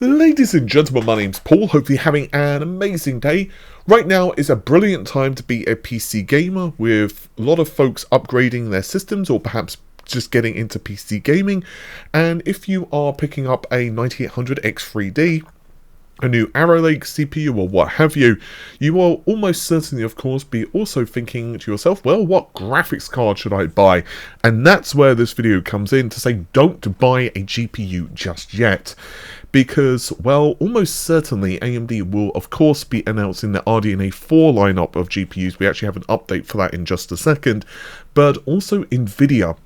Ladies and gentlemen, my name's Paul, hopefully having an amazing day. Right now is a brilliant time to be a PC gamer, with a lot of folks upgrading their systems or perhaps just getting into PC gaming. And if you are picking up a 9800 X3D, a new Arrow Lake CPU or what have you, you will almost certainly, of course, be also thinking to yourself, well, what graphics card should I buy? And that's where this video comes in to say don't buy a GPU just yet. Because, well, almost certainly AMD will, of course, be announcing the RDNA 4 lineup of GPUs. We actually have an update for that in just a second. But also Nvidia.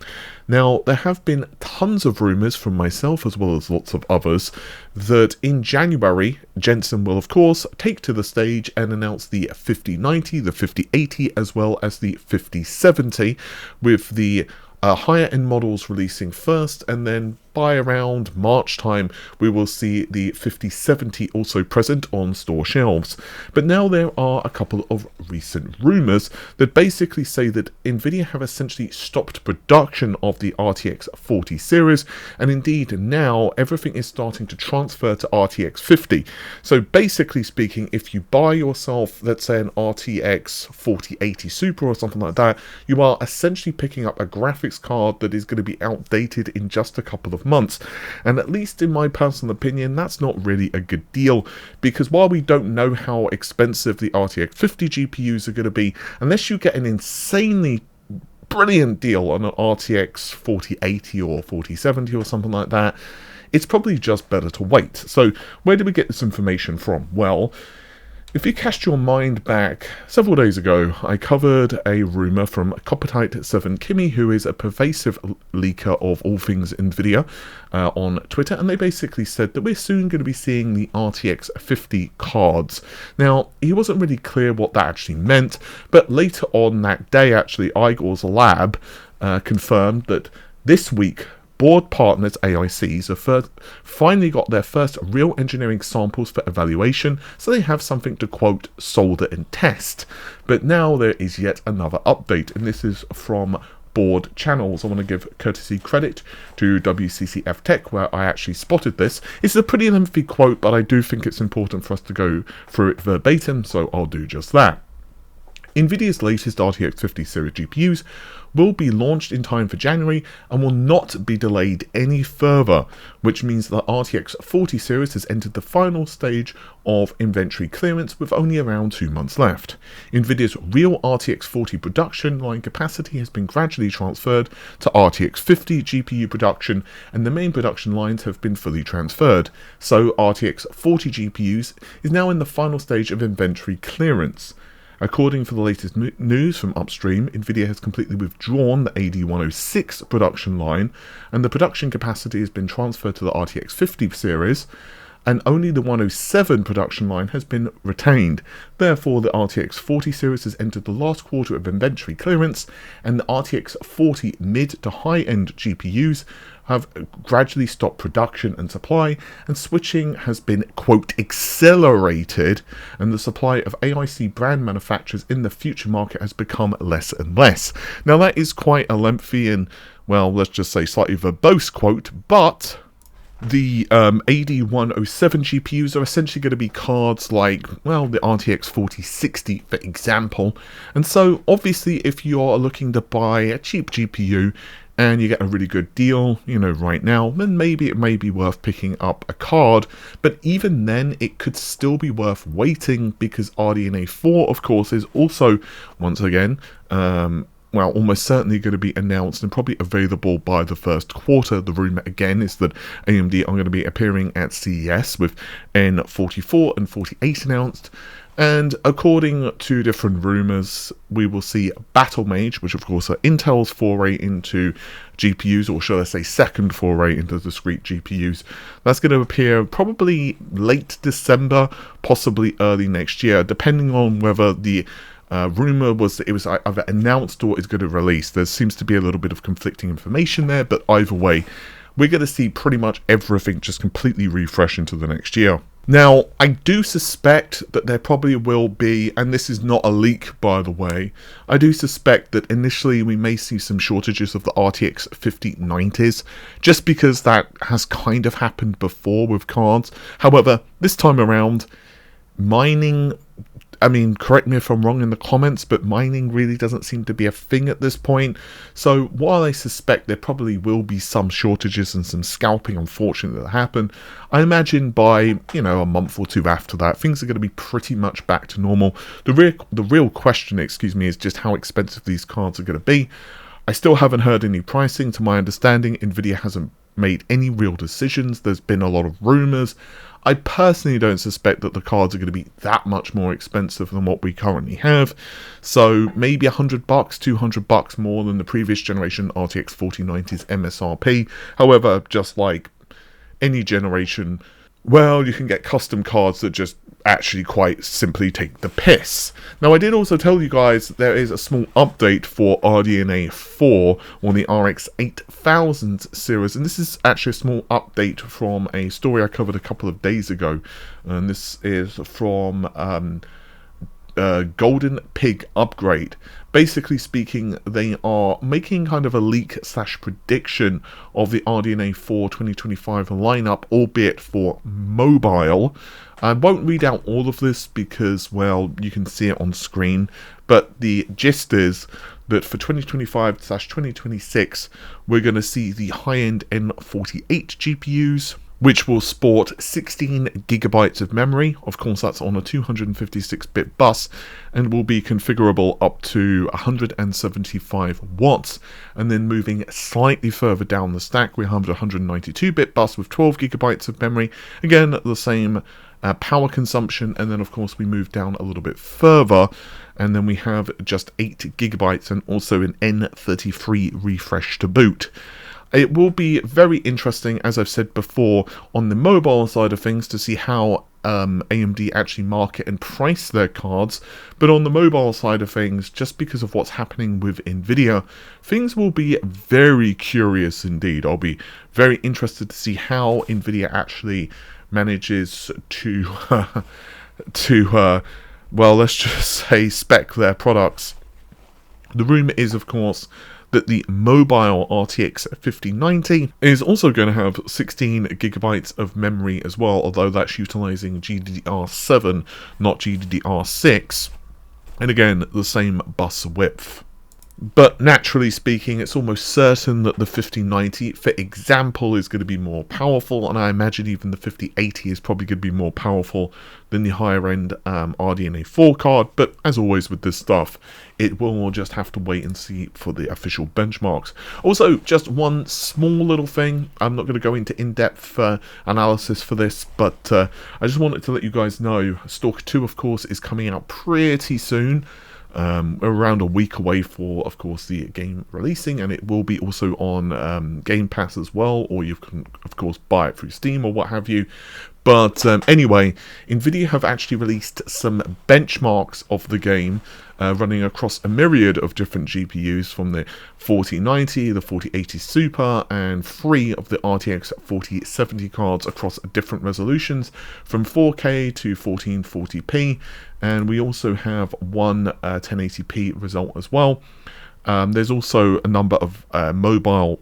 Now, there have been tons of rumours from myself, as well as lots of others, that in January, Jensen will, of course, take to the stage and announce the 5090, the 5080, as well as the 5070, with the higher end models releasing first, and then by around March time we will see the 5070 also present on store shelves. But now there are a couple of recent rumours that basically say that Nvidia have essentially stopped production of the RTX 40 series, and indeed now everything is starting to transfer to RTX 50. So basically speaking, if you buy yourself, let's say, an RTX 4080 Super or something like that, you are essentially picking up a graphics card that is going to be outdated in just a couple of months. And at least in my personal opinion, that's not really a good deal, because while we don't know how expensive the RTX 50 GPUs are going to be, unless you get an insanely brilliant deal on an RTX 4080 or 4070 or something like that, it's probably just better to wait. So where did we get this information from? Well, if you cast your mind back several days ago, I covered a rumour from Coppertite7 Kimmy, who is a pervasive leaker of all things Nvidia on Twitter, and they basically said that we're soon going to be seeing the RTX 50 cards. Now, he wasn't really clear what that actually meant, but later on that day, actually, Igor's lab confirmed that this week, board partners AICs have finally got their first real engineering samples for evaluation, so they have something to, quote, solder and test. But now there is yet another update, and this is from board channels. I want to give courtesy credit to WCCF Tech, where I actually spotted this. It's a pretty lengthy quote, but I do think it's important for us to go through it verbatim, so I'll do just that. Nvidia's latest RTX 50 series GPUs will be launched in time for January and will not be delayed any further, which means the RTX 40 series has entered the final stage of inventory clearance with only around 2 months left. Nvidia's real RTX 40 production line capacity has been gradually transferred to RTX 50 GPU production, and the main production lines have been fully transferred, so RTX 40 GPUs is now in the final stage of inventory clearance. According to the latest news from upstream, Nvidia has completely withdrawn the AD106 production line, and the production capacity has been transferred to the RTX 50 series, and only the 107 production line has been retained. Therefore, the RTX 40 series has entered the last quarter of inventory clearance, and the RTX 40 mid to high-end GPUs have gradually stopped production and supply, and switching has been, quote, accelerated, and the supply of AIC brand manufacturers in the future market has become less and less. Now, that is quite a lengthy and, well, let's just say slightly verbose quote, but the AD107 GPUs are essentially going to be cards like, well, the RTX 4060, for example. And so, obviously, if you're looking to buy a cheap GPU and you get a really good deal, you know, right now, then maybe it may be worth picking up a card. But even then, it could still be worth waiting, because RDNA 4, of course, is also, once again, well, almost certainly going to be announced and probably available by the first quarter. The rumour again is that AMD are going to be appearing at CES with N44 and 48 announced. And according to different rumours, we will see Battlemage, which of course are Intel's foray into GPUs, or should I say second foray into discrete GPUs. That's going to appear probably late December, possibly early next year, depending on whether the rumour was that it was either announced or is going to release. There seems to be a little bit of conflicting information there, but either way, we're going to see pretty much everything just completely refresh into the next year. Now, I do suspect that there probably will be, and this is not a leak by the way, I do suspect that initially we may see some shortages of the RTX 5090s, just because that has kind of happened before with cards. However, this time around, mining, I mean, correct me if I'm wrong in the comments, but mining really doesn't seem to be a thing at this point. So while I suspect there probably will be some shortages and some scalping, unfortunately, that happen, I imagine by, you know, a month or two after that, things are going to be pretty much back to normal. The real question, excuse me, is just how expensive these cards are going to be. I still haven't heard any pricing. To my understanding, Nvidia hasn't made any real decisions. There's been a lot of rumors. I personally don't suspect that the cards are going to be that much more expensive than what we currently have. So maybe $100, $200 more than the previous generation RTX 4090's MSRP. However, just like any generation, well, you can get custom cards that just actually quite simply take the piss. Now, I did also tell you guys there is a small update for RDNA 4 on the RX 8000 series, and this is actually a small update from a story I covered a couple of days ago, and this is from Golden Pig Upgrade. Basically speaking, they are making kind of a leak / prediction of the RDNA 4 2025 lineup, albeit for mobile. I won't read out all of this because, well, you can see it on screen, but the gist is that for 2025 / 2026, we're going to see the high-end N48 GPUs, which will sport 16 gigabytes of memory. Of course, that's on a 256-bit bus, and will be configurable up to 175 watts. And then moving slightly further down the stack, we have a 192-bit bus with 12 gigabytes of memory. Again, the same power consumption, and then of course we move down a little bit further, and then we have just 8 gigabytes and also an N33 refresh to boot. It will be very interesting, as I've said before, on the mobile side of things to see how AMD actually market and price their cards, but on the mobile side of things, just because of what's happening with Nvidia, things will be very curious indeed. I'll be very interested to see how Nvidia actually manages to well, let's just say spec their products. The rumor is, of course, that the mobile RTX 5090 is also going to have 16 gigabytes of memory as well, although that's utilizing GDDR7, not GDDR6, and again, the same bus width. But naturally speaking, it's almost certain that the 5090, for example, is going to be more powerful, and I imagine even the 5080 is probably going to be more powerful than the higher end RDNA 4 card. But as always with this stuff, it will just have to wait and see for the official benchmarks. Also, just one small little thing, I'm not going to go into in-depth analysis for this, but I just wanted to let you guys know, Stalker 2, of course, is coming out pretty soon. Around a week away for, of course, the game releasing, and it will be also on Game Pass as well, or you can, of course, buy it through Steam or what have you. But anyway, Nvidia have actually released some benchmarks of the game running across a myriad of different GPUs, from the 4090, the 4080 Super, and 3 of the RTX 4070 cards across different resolutions, from 4K to 1440p, and we also have one 1080p result as well. There's also a number of mobile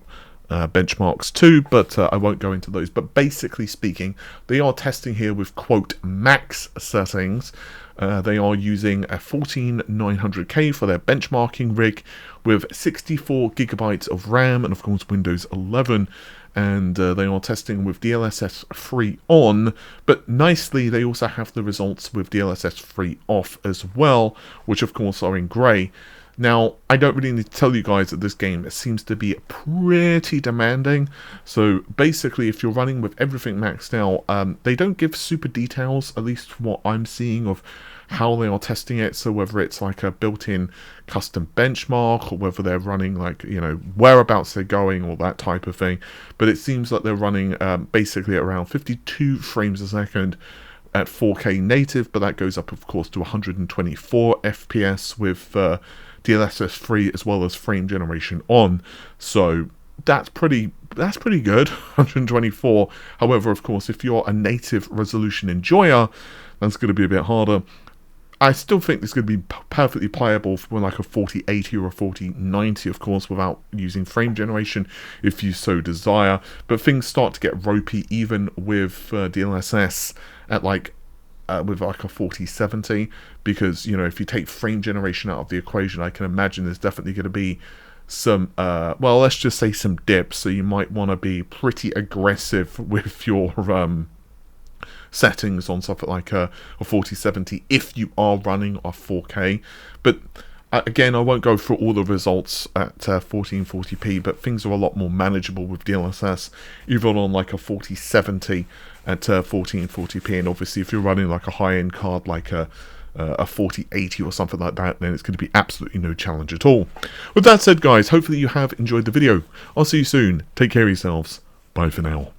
benchmarks too, but I won't go into those. But basically speaking, they are testing here with, quote, max settings. They are using a 14900K for their benchmarking rig with 64 gigabytes of RAM and of course Windows 11, and they are testing with DLSS 3 on, but nicely they also have the results with DLSS 3 off as well, which of course are in grey. Now, I don't really need to tell you guys that this game seems to be pretty demanding. So basically, if you're running with everything maxed out, they don't give super details, at least from what I'm seeing, of how they are testing it. So whether it's like a built-in custom benchmark, or whether they're running like, you know, whereabouts they're going, or that type of thing. But it seems like they're running basically around 52 frames a second at 4K native, but that goes up, of course, to 124 FPS with DLSS 3 as well as frame generation on. So that's pretty good. 124. However, of course, if you're a native resolution enjoyer, that's going to be a bit harder. I still think it's going to be perfectly playable for like a 4080 or a 4090, of course, without using frame generation if you so desire. But things start to get ropey even with DLSS at like with like a 4070, because, you know, if you take frame generation out of the equation, I can imagine there's definitely going to be some well, let's just say some dips. So you might want to be pretty aggressive with your settings on something like a 4070 if you are running a 4K. But again, I won't go through all the results at 1440p, but things are a lot more manageable with DLSS, even on like a 4070 at 1440p. And obviously, if you're running like a high-end card like a 4080 or something like that, then it's going to be absolutely no challenge at all. With that said, guys, hopefully you have enjoyed the video. I'll see you soon. Take care of yourselves. Bye for now.